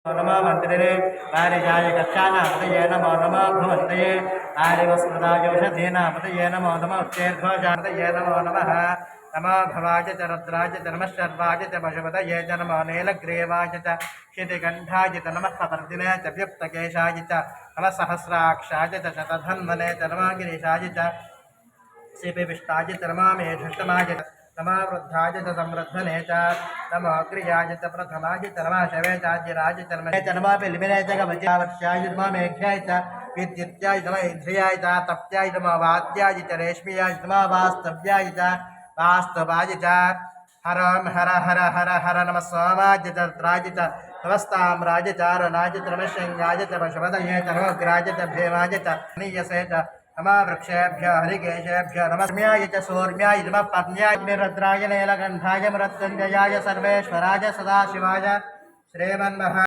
नमो मंत्रिणे पारिजाय कक्षानामतये नमो नमो भवन्तये आर्यवस्त्रदायोषधीनामतये नमो नमो उत्तेर्ध्वजातये नमो नमः नमो भवाय च रुद्राय च नमः शर्वाय च पशुपतये च नमो नीलग्रीवाय च क्षितिकण्ठाय च नमः कपर्दिने च व्युक्तकेशाय च नमः सहस्राक्षाय च शतधन्वने च नमो गिरीशाय च श्रीपिष्टाय च नमो मेधुष्टमाय च नमः वृद्धाय च समृद्धने च नमो अग्र्याय च प्रथमाय च नमः शवे चाज्यराय च नमः पिलिमिने च गमच्यावर्ष्याय नमः मेघ्याय च विद्युत्याय नमः इन्द्रियाय च तप्त्याय नमः वाद्याय च रेश्म्याय नमः वास्तव्याय च वास्तवाय च हरं हर हर हर हर नमः सोमाय च रुद्राय च नमस्ताम्राय च अरुणाय च नमः शृङ्गाय च पशुपतये च नमः उग्राय च भीमाय च नीयसे च नमः वृक्षेभ्यः हरिकेशेभ्यः नमः सूर्याय च सूर्याय नमः पद्म्याय रुद्राय नीलकण्ठाय मृत्युञ्जयाय सर्वेश्वराय सदाशिवाय श्रीमन्महा